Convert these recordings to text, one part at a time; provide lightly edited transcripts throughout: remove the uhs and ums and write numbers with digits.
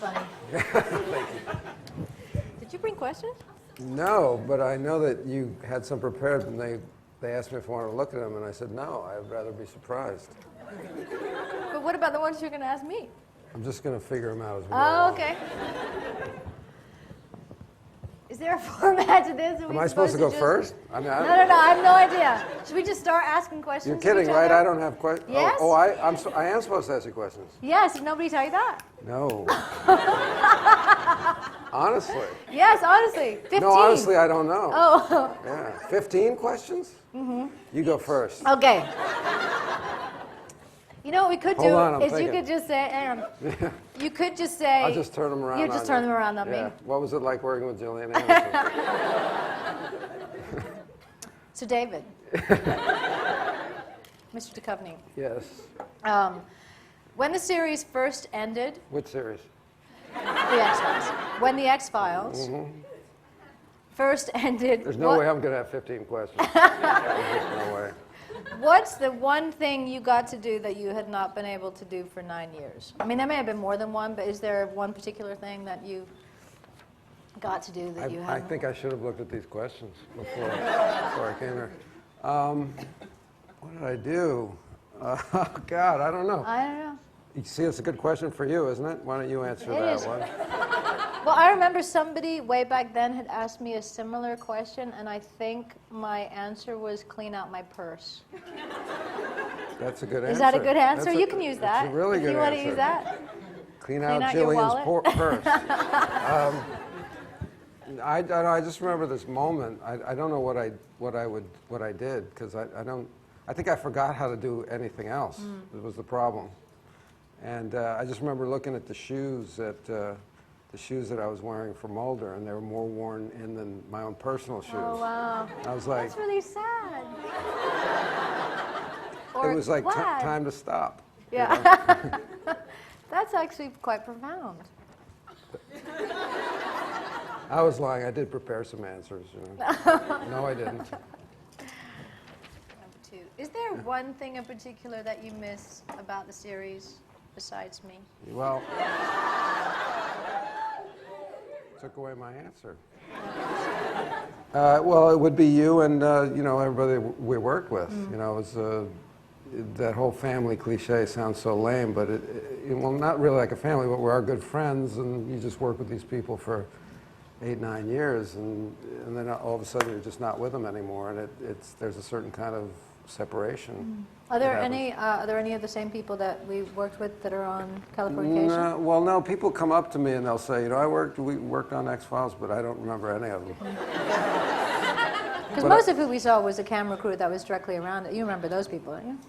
funny. Thank you. Did you bring questions? No, but I know that you had some prepared, and they asked me if I wanted to look at them, and I said no, I'd rather be surprised. But what about the ones you're going to ask me? I'm just going to figure them out as we go Oh, along. okay. Is there a format to this? Am I supposed to go first? I mean, No, I have no idea. Should we just start asking questions? You're kidding, right? I don't have questions. Yes? Oh, I am supposed to ask you questions. Yes, did nobody tell you that? No. Honestly. Yes, honestly. 15. No, honestly, I don't know. Oh. Yeah. 15 questions? Mm-hmm. You go first. Okay. You know what we could do Hold on, I'm is thinking. you could just say, you could just say. I'll just turn them around. You just turn them around on me. What was it like working with Gillian Anderson? So David, Mr. Duchovny. Yes. When the series first ended, Which series? The X-Files. When the X-Files first ended. There's no way I'm going to have 15 questions. There's no way. What's the one thing you got to do that you had not been able to do for 9 years? I mean, there may have been more than one, but is there one particular thing that you got to do that you I hadn't? think I should have looked at these questions before I came here. What did I do? God, I don't know. I don't know. You see, it's a good question for you, isn't it? Why don't you answer It that is. one? Well, I remember somebody way back then had asked me a similar question, and I think my answer was clean out my purse. That's a good answer. Is that a good answer? That's You can use that. That's a really if good you want answer. to use that. Clean out out your Gillian's wallet. purse. I just remember this moment. I don't know what I did because I think I forgot how to do anything else. It was the problem. And I just remember looking at the shoes that I was wearing for Mulder, and they were more worn in than my own personal shoes. Oh, wow. I was like, That's really sad. it was like glad. time to stop. Yeah. That's actually quite profound. I was lying. I did prepare some answers. No, I didn't. Number 2. Is there one thing in particular that you miss about the series besides me? Well, took away my answer. Well, it would be you and everybody we worked with. It was that whole family cliche sounds so lame, but well, not really like a family, but we are good friends, and you just work with these people for 8-9 years, and then all of a sudden you're just not with them anymore, and there's a certain kind of separation. Are there any of the same people that we worked with that are on Californication? No, well, no. People come up to me and they'll say, we worked on X-Files, but I don't remember any of them. Because most of who we saw was a camera crew that was directly around it. You remember those people, don't you?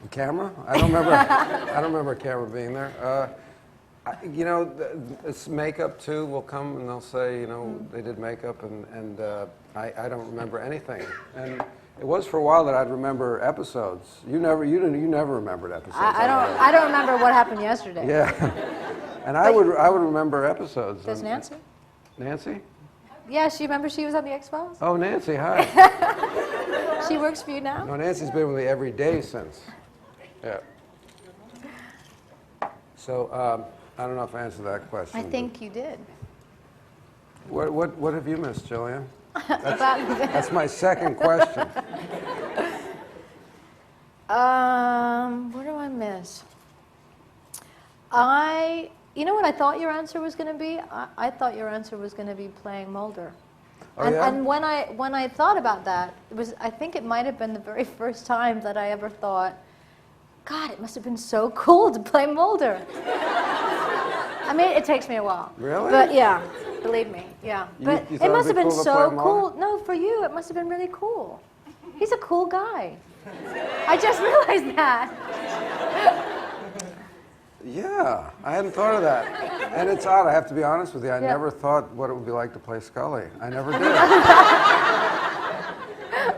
The camera? I don't remember. I don't remember a camera being there. It's makeup too. Will come and they'll say, they did makeup, and I don't remember anything. And it was for a while that I'd remember episodes. You never remembered episodes. I don't remember what happened yesterday. Yeah, and I would remember episodes. Does Nancy? Nancy? Yeah, she was on the X-Files. Oh, Nancy, hi. She works for you now? No, Nancy's been with me every day since. Yeah. So I don't know if I answered that question. I think you did. What have you missed, Gillian? That's That's my second question. What do I miss? You know what I thought your answer was going to be? I thought your answer was going to be playing Mulder. Oh, yeah? And when I thought about that, I think it might have been the very first time that I ever thought, God, it must have been so cool to play Mulder. I mean, it takes me a while. Really? But yeah, believe me, yeah. But you it must have been cool to so play cool. Mulder? No, for you, it must have been really cool. He's a cool guy. I just realized that. Yeah, I hadn't thought of that. And it's odd, I have to be honest with you, I never thought what it would be like to play Scully. I never did.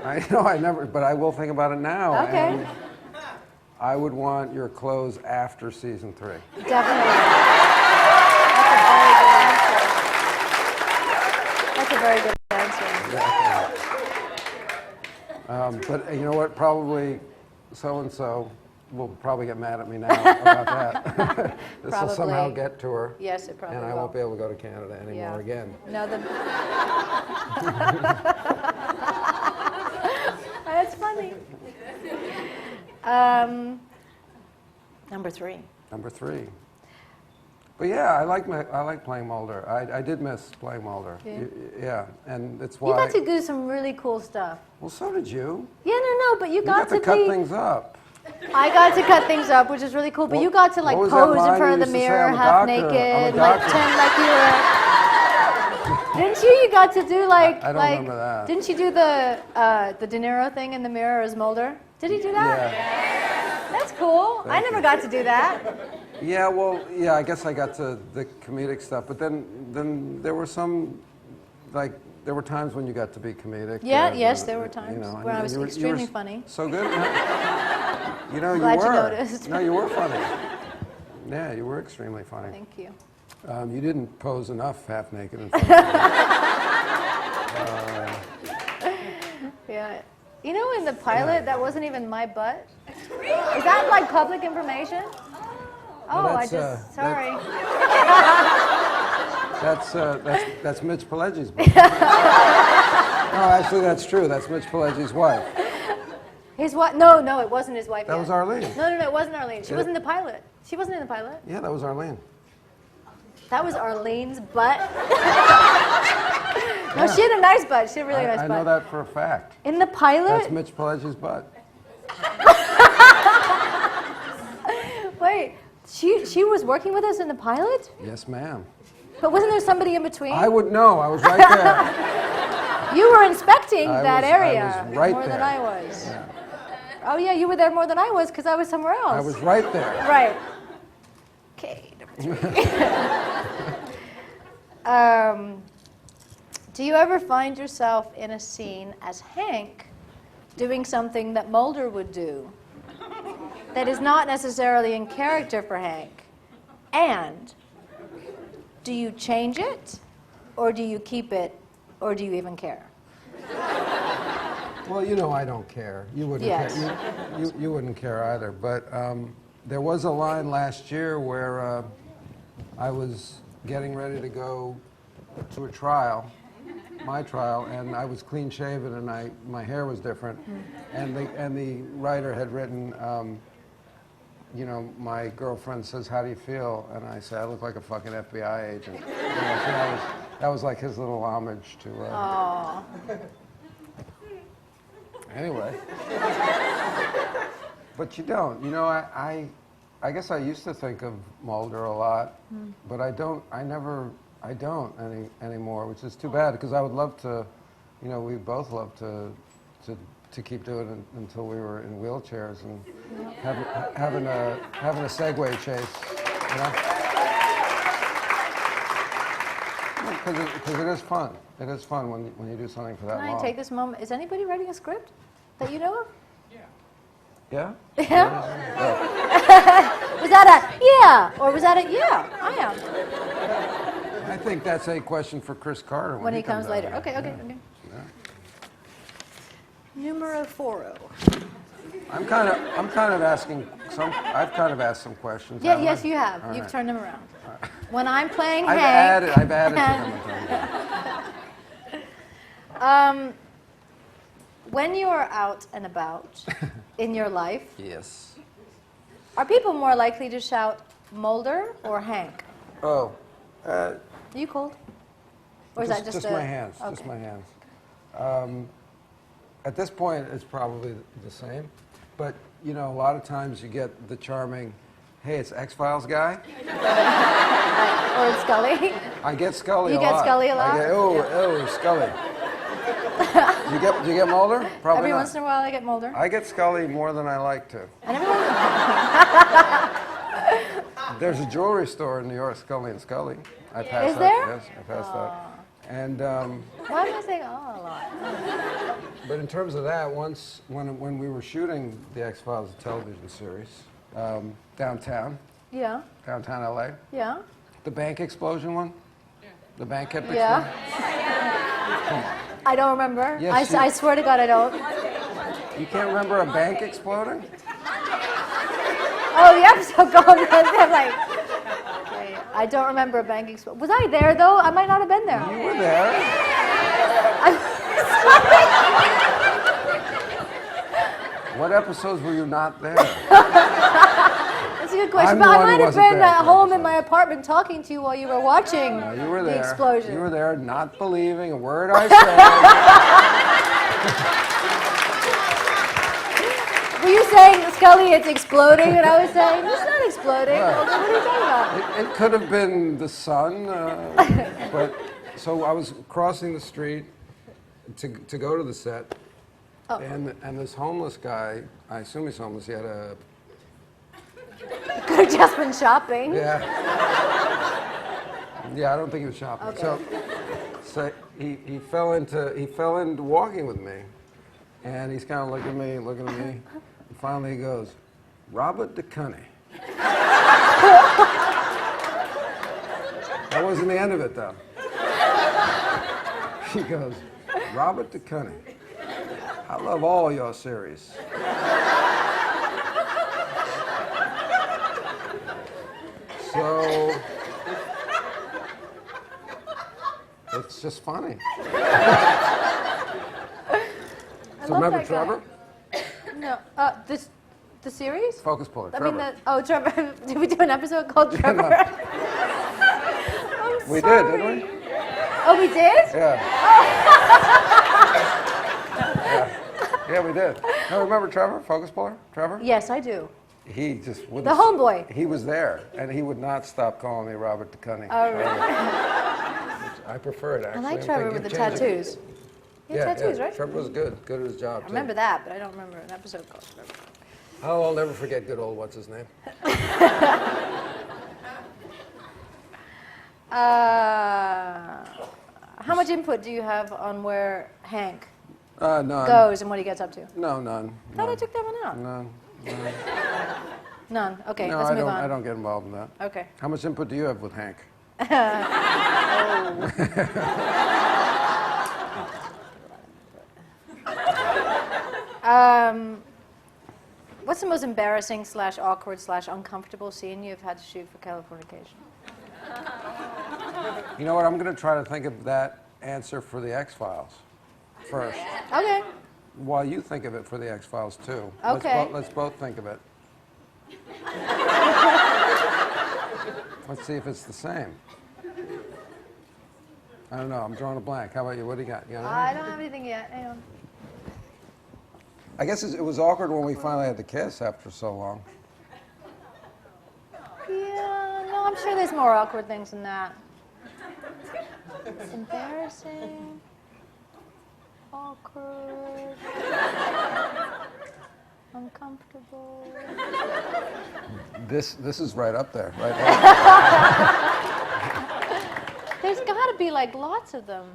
I never, but I will think about it now. Okay. And I would want your clothes after season 3. Definitely. That's a very good answer. But you know what, probably so-and-so will probably get mad at me now about that. This will Probably. somehow get to her. Yes, it probably And I will. won't be able to go to Canada anymore Yeah. again. No, that's funny. Number 3. Number 3. But yeah, I like playing Mulder. I did miss playing Mulder. Yeah. Yeah, and it's You why. got to do some really cool stuff. Well, so did you. Yeah, no, but you got to to cut be. things up. I got to cut things up, which is really cool. But What- you got to like what was that pose in line front you of the used to say? mirror, I'm a half doctor. naked, I'm a like doctor. pretend like you were. Didn't you? You got to do like I don't like. remember that. Didn't you do the De Niro thing in the mirror as Mulder? Did he do that? Yeah. That's cool. I never got to do that. Yeah, well, yeah, I guess I got to the comedic stuff, but then there were some, like, there were times when you got to be comedic. Yeah, yes, there were times you know, when I was you were extremely funny. So good. You know, Glad you you were. noticed. No, you were funny. Yeah, you were extremely funny. Thank you. You didn't pose enough half naked in front of me. Yeah. You know, in the pilot, that wasn't even my butt. Is that like public information? Oh, Well, I that's, just sorry. That's Mitch Pileggi's butt. No, actually, that's true. That's Mitch Pileggi's wife. His wife? No, it wasn't his wife. That yet. was Arlene. No, it wasn't Arlene. She wasn't in the pilot. She wasn't in the pilot. Yeah, that was Arlene. That was Arlene's butt. No, she had a nice butt. She had a really nice I butt. know that for a fact. In the pilot? That's Mitch Pileggi's butt. Wait, she was working with us in the pilot? Yes, ma'am. But wasn't there somebody in between? I would know. I was right there. You were inspecting I that was area right more than there. I was. Oh yeah, you were there more than I was because I was somewhere else. I was right there. Right. Okay. Do you ever find yourself in a scene as Hank doing something that Mulder would do that is not necessarily in character for Hank? And do you change it, or do you keep it, or do you even care? Well, you know I don't care. You wouldn't Yes. care. You wouldn't care either. But there was a line last year where I was getting ready to go to a trial, my trial, and I was clean shaven and my hair was different, and the writer had written, you know, my girlfriend says, "How do you feel?" And I said, "I look like a fucking FBI agent." You know, so that was like his little homage to. Aww. Anyway. But you don't. You know, I guess I used to think of Mulder a lot, but I don't anymore, which is too bad because I would love to, you know, we both love to keep doing it until we were in wheelchairs and having a Segway chase, you know? Because it is fun. It is fun when you do something for that Can I long. take this moment? Is anybody writing a script that you know of? Yeah? Yeah? Was that a yeah? Or was that a yeah, I am? I think that's a question for Chris Carter When he comes out later. here. Okay. Yeah. Numero 4. I'm kind of asking some. I've kind of asked some questions. Yeah, haven't yes, I? you have. All You've right. turned them around. When I'm playing I've Hank. added to them. When you are out and about in your life, Yes. are people more likely to shout Mulder or Hank? Oh. Are you cold? Or is that just my hands? Okay. Just my hands. At this point, it's probably the same, but you know, a lot of times you get the charming, "Hey, it's X-Files guy." Or it's Scully. I get Scully. You a get lot. Scully a lot? I get, oh, Scully. Do you get Mulder? Probably Every not. once in a while I get Mulder. I get Scully more than I like to. And everyone. There's a jewelry store in New York, Scully and Scully. I passed Is that. there? Yes, I passed that. And Why am I saying oh a lot? but in terms of that, once when we were shooting the X-Files television series downtown LA, Yeah. the bank explosion one, the bank kept exploding. Yeah. I don't remember. Yes, I swear to God I don't. You can't remember a bank exploding? Oh, the episode going on. I'm like, I don't remember a bank explosion. Was I there, though? I might not have been there. You were there. What episodes were you not there? That's a good question. I'm But the I one who might have wasn't been there at for home in episodes. my apartment talking to you while you were watching No, you were the there. explosion. You were there, not believing a word I said. Were you saying, Scully, it's exploding? And I was saying, it's not exploding. Right. I was like, what are you talking about? It could have been the sun, but so I was crossing the street to go to the set, and this homeless guy, I assume he's homeless, he had a... Could have just been shopping. Yeah. Yeah, I don't think he was shopping. Okay. So he fell into walking with me, and he's kind of looking at me, and finally he goes, Robert Duchovny. That wasn't the end of it, though. He goes, Robert Duchovny, I love all your series. So, it's just funny. So love remember that guy. Trevor? No, the series? Focus puller, I Trevor. mean, Trevor. Did we do an episode called Trevor? No. I'm We sorry. did, didn't we? Oh, we did? Yeah. Yeah, we did. No, remember Trevor? Focus puller? Trevor? Yes, I do. He just wouldn't. The homeboy. He was there, and he would not stop calling me Robert Duchovny. Oh, really? I prefer it, I actually. like I'm Trevor thinking with of the changing it. tattoos. He had tattoos, yeah. right? Trevor was good at his job, I remember that, but I don't remember an episode called Trevor. Oh, I'll never forget good old what's his name. How much input do you have on where Hank None. goes and what he gets up to? No, none. I thought I None. took that one out. None. None. Okay, No, let's I move don't. on. I don't get involved in that. Okay. How much input do you have with Hank? What's the most embarrassing / awkward / uncomfortable scene you've had to shoot for Californication? You know what? I'm going to try to think of that answer for the X-Files first, Okay. while you think of it for the X-Files too. Okay. Let's both think of it. Let's see if it's the same. I don't know. I'm drawing a blank. How about you? What do you got? You got I anything? don't have anything yet. Hang on. I guess it was awkward when we finally had to kiss after so long. Yeah, no, I'm sure there's more awkward things than that. It's embarrassing. Awkward. Uncomfortable. This is right up there, right there. There's got to be like lots of them,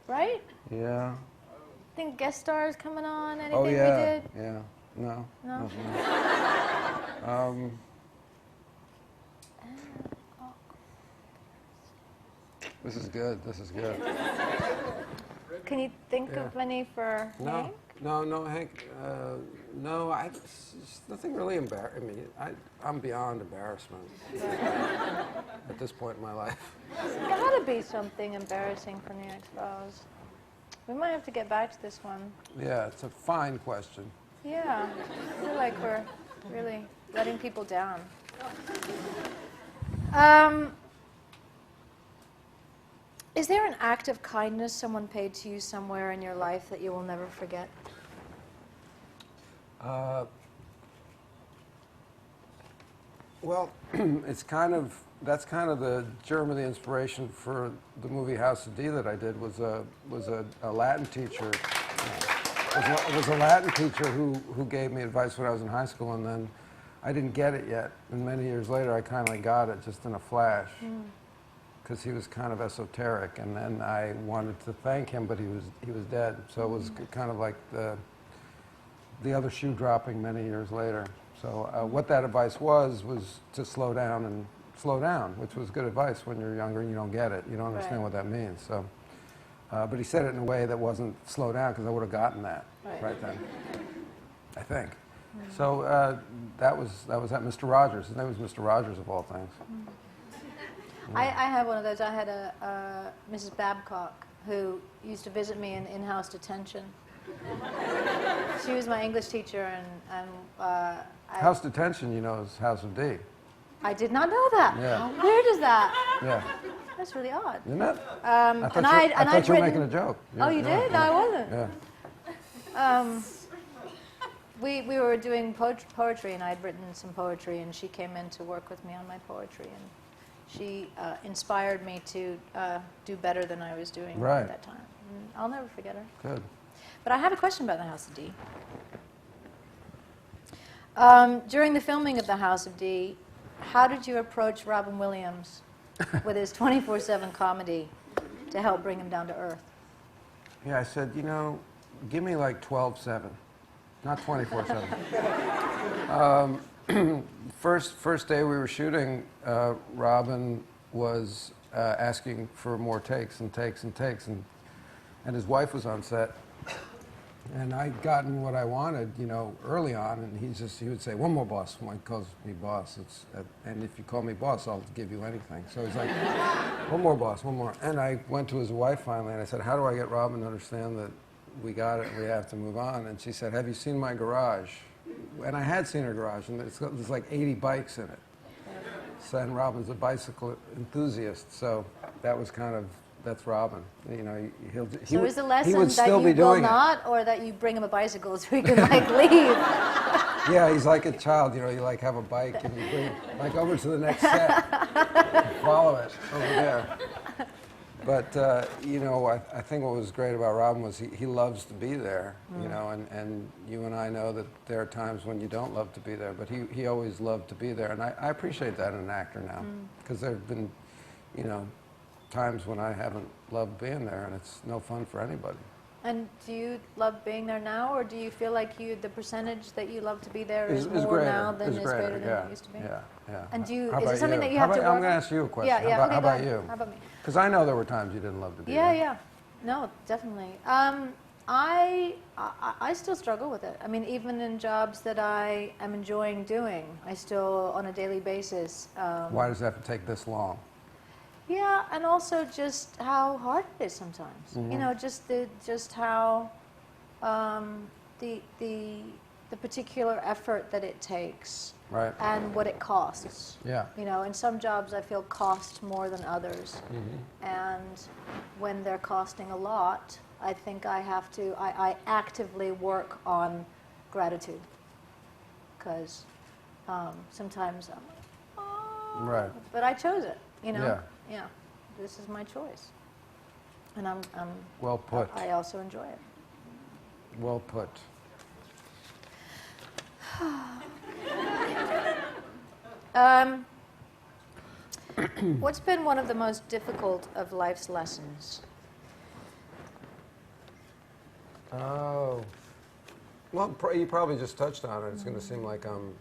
right? Yeah. Think guest stars coming on? Anything Oh yeah. we did? Yeah. No. No? This is good. This is good. Can you think of any for Hank? No, Hank. No, it's nothing really embarrassing. I mean, I'm beyond embarrassment at this point in my life. There's got to be something embarrassing from the X-Files. We might have to get back to this one. Yeah, it's a fine question. Yeah, I feel like we're really letting people down. Is there an act of kindness someone paid to you somewhere in your life that you will never forget? Well, that's kind of the germ of the inspiration for the movie House of D that I did. Was a Latin teacher. Was a Latin teacher who gave me advice when I was in high school, and then I didn't get it yet. And many years later, I kindly got it just in a flash, because he was kind of esoteric. And then I wanted to thank him, but he was dead. So it was kind of like the other shoe dropping many years later. So what that advice was to slow down, which was good advice when you're younger and you don't get it. You don't understand what that means. So, but he said it in a way that wasn't slow down, because I would have gotten that right then, I think. So that was that. Mr. Rogers. His name was Mr. Rogers, of all things. I had one of those. I had a Mrs. Babcock who used to visit me in in-house detention. She was my English teacher, and House detention, you know, is House of D. I did not know that. Yeah. How weird is that? Yeah. That's really odd. Isn't it? I thought you were making a joke. Oh, you did? No, I wasn't. Yeah. We were doing poetry, and I'd written some poetry, and she came in to work with me on my poetry, and she inspired me to do better than I was doing at that time. And I'll never forget her. Good. But I have a question about the House of D. During the filming of the House of D, how did you approach Robin Williams with his 24/7 comedy to help bring him down to earth? Yeah, I said, you know, give me like 12/7, not 24/7. First day we were shooting, Robin was asking for more takes and takes and takes, and his wife was on set. And I'd gotten what I wanted, you know, early on, and he would say, one more boss. When he calls me boss, and if you call me boss, I'll give you anything. So he's like, one more boss, one more. And I went to his wife finally, and I said, how do I get Robin to understand that we got it, we have to move on? And she said, have you seen my garage? And I had seen her garage, and there's like 80 bikes in it. So, and Robin's a bicycle enthusiast, so that was kind of, that's Robin. You know, so is the lesson he would that still you be doing will not, or that you bring him a bicycle so he can like leave? Yeah, he's like a child. You know, you like have a bike and you bring like over to the next set, follow it over there. But you know, I think what was great about Robin was he loves to be there. You know, and you and I know that there are times when you don't love to be there, but he always loved to be there, and I appreciate that in an actor now, because there have been, you know, times when I haven't loved being there, and it's no fun for anybody. And do you love being there now, or do you feel like the percentage that you love to be there is more greater. now than Is greater than yeah. it used to be? Yeah, yeah. And do you, How is about it something you? that you have to work on? I'm going to ask you a question. Yeah, yeah. How about you? How about me? Because I know there were times you didn't love to be there. Yeah. No, definitely. I still struggle with it. I mean, even in jobs that I am enjoying doing, I still, on a daily basis. Why does it have to take this long? Yeah, and also just how hard it is sometimes. You know, just how the particular effort that it takes, Right. and what it costs. Yeah. You know, in some jobs I feel cost more than others, and when they're costing a lot, I think I have to. I actively work on gratitude, because sometimes I'm like, oh, Right. but I chose it. You know. Yeah. Yeah, this is my choice, and I'm Well put. I also enjoy it. Well put. What's been one of the most difficult of life's lessons? Oh. Well, you probably just touched on it. It's going to seem like I'm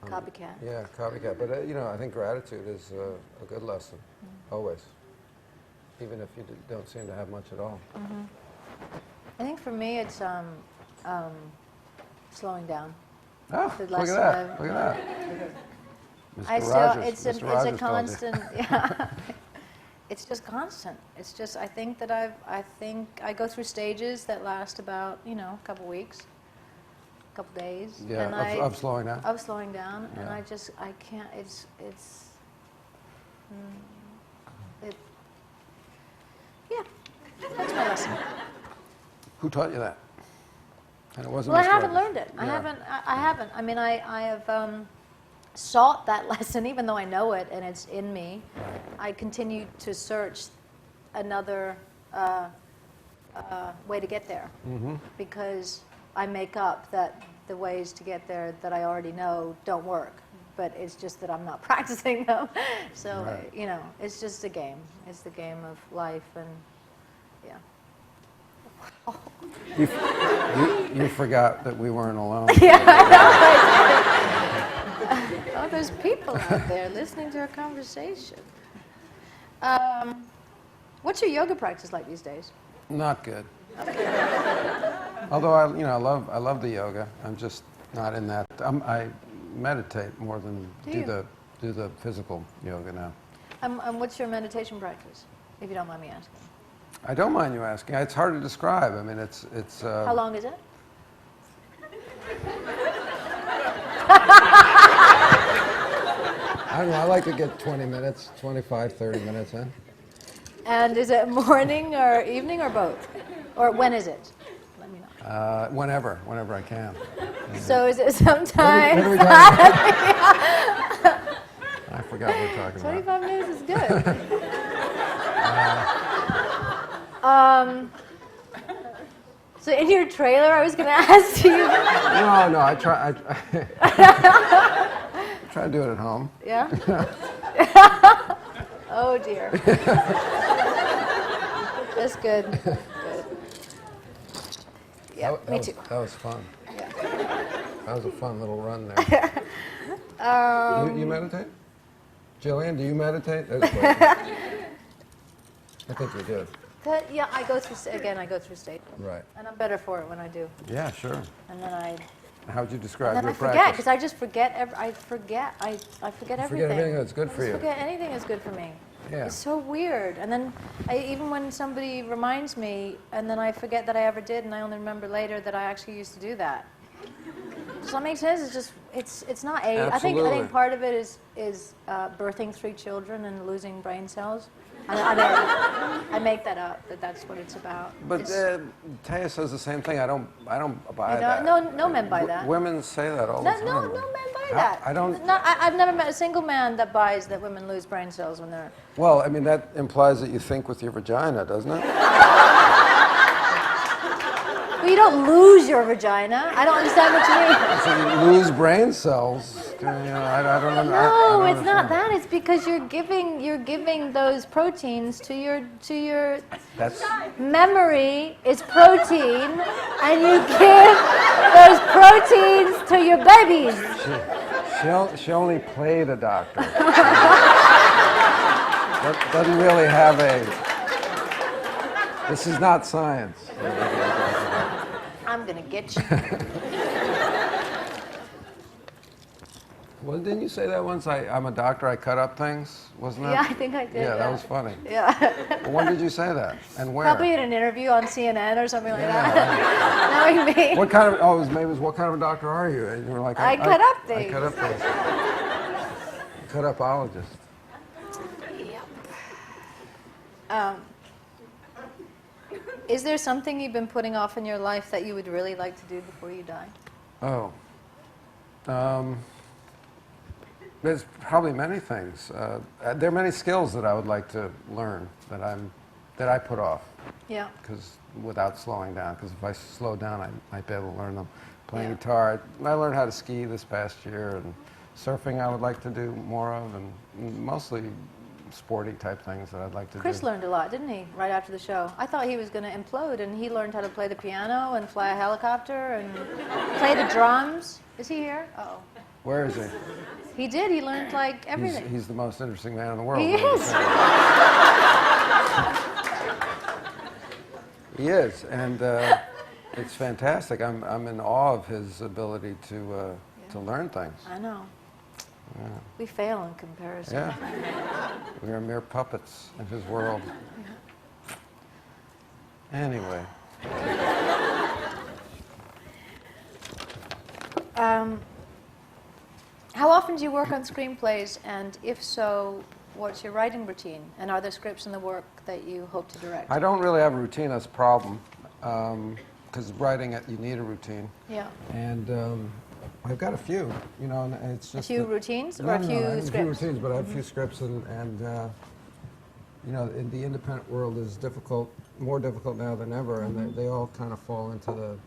Copycat. Yeah, copycat. But, you know, I think gratitude is a good lesson, always, even if you don't seem to have much at all. I think for me it's slowing down. Oh, The look at lesson that. Look at that. I Mr. still, Rogers. it's Mr. a Rogers told you. constant. Yeah, it's just constant. It's just I think I go through stages that last about a couple weeks, a couple days. Yeah, and of slowing down. Of slowing down, and Yeah. I can't. Yeah, that's my lesson. Who taught you that? And it wasn't Well, I Mr. haven't Rogers. learned it. Yeah. I haven't. I mean, I have sought that lesson, even though I know it and it's in me. I continue to search another way to get there, because I make up that the ways to get there that I already know don't work. But it's just that I'm not practicing them. So, Right. it's just a game. It's the game of life, and yeah. You forgot that we weren't alone. Yeah, I know. Oh, there's people out there listening to our conversation. What's your yoga practice like these days? Not good. Although I love the yoga. I'm just not in that. I meditate more than do the do the physical yoga now. And what's your meditation practice, if you don't mind me asking? I don't mind you asking. It's hard to describe. I mean, it's. How long is it? I don't know. I like to get 20 minutes, 25, 30 minutes in. And is it morning or evening or both? Or when is it? Let me know. Whenever I can. So is it sometimes? What are we talking about? I forgot what we're talking 25 minutes is good. So in your trailer, I was going to ask you. No, I try to do it at home. Yeah? Oh, dear. That's good. Good. Yeah, me too. That was fun. Yeah. That was a fun little run there. You meditate? Gillian, do you meditate? That's a question. I think you do. Yeah, I go through state. Right. And I'm better for it when I do. Yeah, sure. And then I How'd you describe And then your I forget, practice? because I just forget. I forget everything. Forget everything that's good for I you. just forget anything that's good for me. Yeah. It's so weird. And then even when somebody reminds me, and then I forget that I ever did, and I only remember later that I actually used to do that. Does that make sense? It's just it's not age. I think part of it is birthing 3 children and losing brain cells. I make that up. That's what it's about. But Taya says the same thing. I don't buy that. No men buy that. Women say that all the time. No men buy that. I don't. I've never met a single man that buys that women lose brain cells when they're. Well, I mean that implies that you think with your vagina, doesn't it? Well, you don't lose your vagina. I don't understand what you mean. So you lose brain cells. I don't know. No, it's not that. It's because you're giving those proteins to your That's memory is protein, and you give those proteins to your babies. she only played a doctor. Doesn't really have a. This is not science. I'm gonna get you. Well, didn't you say that once? I'm a doctor. I cut up things, wasn't it? Yeah, I think I did. Yeah, that was funny. Yeah. Well, when did you say that? And where? Probably in an interview on CNN or something like that. Knowing me. What kind of? Oh, maybe it was what kind of a doctor are you? And you were like, I cut up things. I cut up things. Cut upologist. Yep. Is there something you've been putting off in your life that you would really like to do before you die? Oh. There's probably many things. There are many skills that I would like to learn that I put off. Yeah. Because without slowing down, because if I slow down, I might be able to learn them. Playing guitar, I learned how to ski this past year, and surfing I would like to do more of, and mostly sporty type things that I'd like to do. Chris learned a lot, didn't he, right after the show? I thought he was going to implode, and he learned how to play the piano and fly a helicopter and play the drums. Is he here? Uh-oh. Where is he? He did. He learned, like, everything. He's the most interesting man in the world. He is. He is, and it's fantastic. I'm in awe of his ability to learn things. I know. Yeah. We fail in comparison. Yeah. We are mere puppets in his world. Anyway. How often do you work on screenplays, and if so, what's your writing routine? And are there scripts in the work that you hope to direct? I don't really have a routine as a problem, because writing it, you need a routine. Yeah. And I've got a few, and it's just... A few routines or a few I have scripts? a few routines, but I have a few scripts, and in the independent world is more difficult now than ever, and they all kind of fall into the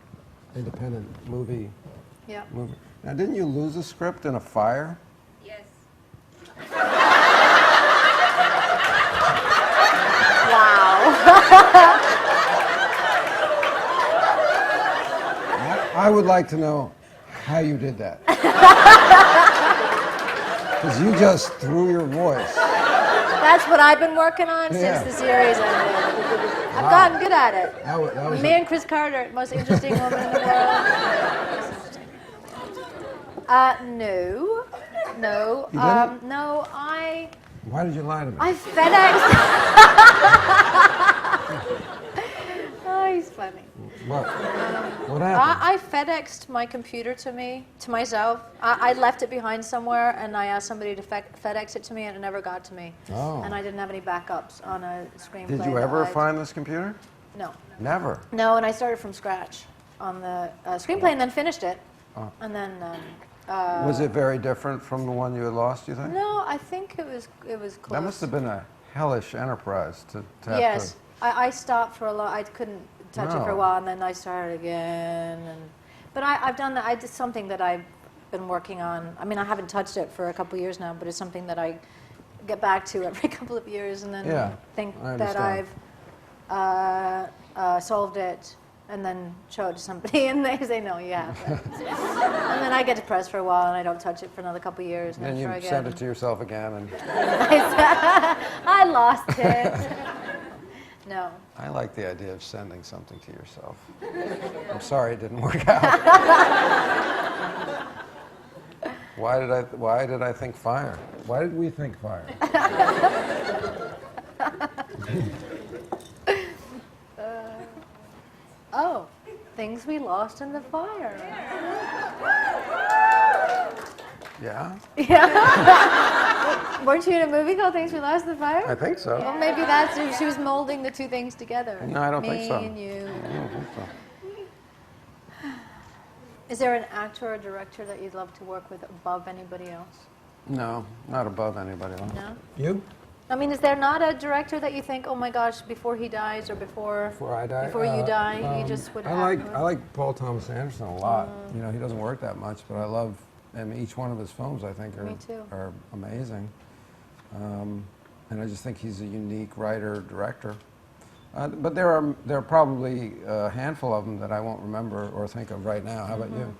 independent movie. Yeah. Now, didn't you lose a script in a fire? Yes. Wow. I would like to know how you did that. Because you just threw your voice. That's what I've been working on since the series ended. I've gotten good at it. That was Me and Chris Carter, most interesting woman in the world. No. No. You didn't? No, Why did you lie to me? I FedExed. Oh, he's funny. What? What happened? I FedExed my computer to myself. I left it behind somewhere, and I asked somebody to FedEx it to me, and it never got to me. Oh. And I didn't have any backups on a screenplay. Did you ever find this computer? No. Never. No, and I started from scratch on the screenplay, and then finished it. Oh. And then. Was it very different from the one you had lost, you think? No, I think it was close. That must have been a hellish enterprise to have Yes, to... I stopped for a long. I couldn't touch it for a No. while, and then I started again. But I've done that. I did something that I've been working on. I mean, I haven't touched it for a couple of years now, but it's something that I get back to every couple of years, and then think that I've solved it, and then show it to somebody, and they say, no, you haven't. And then I get depressed for a while, and I don't touch it for another couple of years. And then you send it to yourself again. And I lost it. No. I like the idea of sending something to yourself. I'm sorry it didn't work out. Why did I think fire? Why did we think fire? Oh, things we lost in the fire. Yeah? Yeah. Weren't you in a movie called Things We Lost in the Fire? I think so. Well, maybe that's she was molding the two things together. No, I don't think so. Me and you. I don't think so. Is there an actor or director that you'd love to work with above anybody else? No, not above anybody else. No? You? I mean, is there not a director that you think, oh my gosh, before he dies or before I die? before you die, you just would have I like Paul Thomas Anderson a lot. You know, he doesn't work that much, but I love each one of his films. I think are amazing. And I just think he's a unique writer director. But there are probably a handful of them that I won't remember or think of right now. How about you?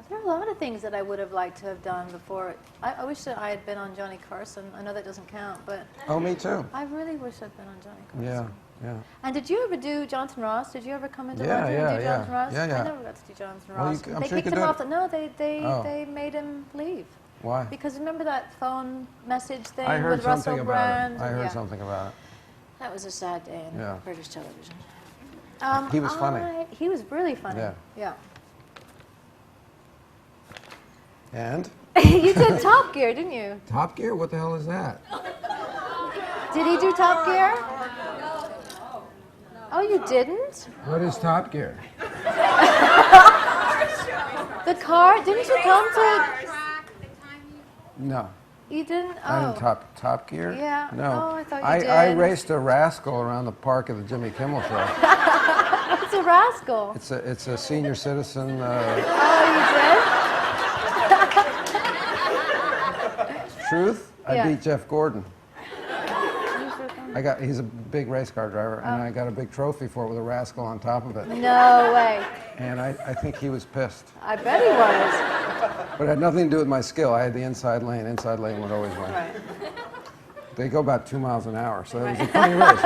There are a lot of things that I would have liked to have done before. I wish that I had been on Johnny Carson. I know that doesn't count, but Oh, me too. I really wish I'd been on Johnny Carson. Yeah, yeah. And did you ever do Jonathan Ross? Did you ever come into Yeah, London and do Jonathan Ross? Yeah, yeah. I never got to do Jonathan Well, Ross. I'm They sure you kicked could him do off. it. They made him leave. Why? Because remember that phone message thing I heard with Russell something Brand? about it. I heard something about it. That was a sad day in Yeah. British television. He was funny. He was really funny. Yeah. And? You did Top Gear, didn't you? Top Gear? What the hell is that? Did he do Top Gear? Oh, you didn't? What is Top Gear? The car? Didn't you come to? No. You didn't? Oh. I didn't Top Gear? Yeah. No. Oh, I thought you did. I raced a rascal around the park of the Jimmy Kimmel Show. What's a rascal? It's a senior citizen. Oh, you Truth? I Yeah. beat Jeff Gordon. did? He's a big race car driver, and I got a big trophy for it with a rascal on top of it. No way. And I think he was pissed. I bet he was. But it had nothing to do with my skill. I had the inside lane. Inside lane would always win. Right. They go about 2 miles an hour, so it was a funny race.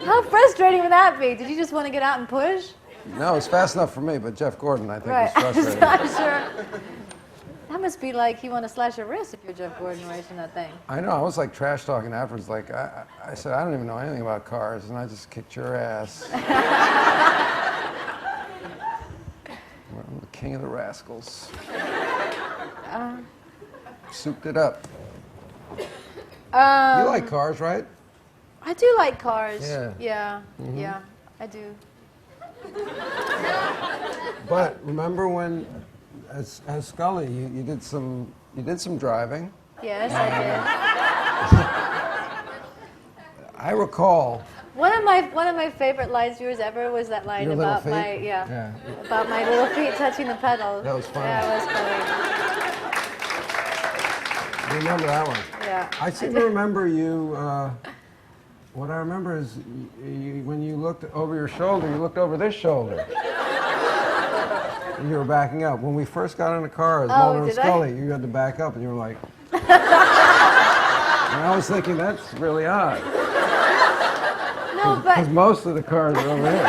How frustrating would that be? Did you just want to get out and push? No, it's fast enough for me, but Jeff Gordon, I think, Right. was frustrating. I'm sure. That must be like you want to slash your wrist if you're Jeff Gordon racing that thing. I know. I was like trash talking afterwards. Like I said, I don't even know anything about cars, and I just kicked your ass. I'm the king of the rascals. Souped it up. You like cars, right? I do like cars. Yeah. Yeah. Yeah. I do. But remember when, as Scully, you did some driving. Yes, I did. I recall. One of my favorite lines of yours ever was that line Your little about feet? my about my little feet touching the pedals. That was funny. Yeah, it was funny. I remember that one. Yeah. I seem to remember you. What I remember is when you looked over your shoulder, you looked over this shoulder. And you were backing up. When we first got in the car as Mulder and did I? Scully, you had to back up, and you were like. And I was thinking that's really odd. No, Because but most of the cars are over here.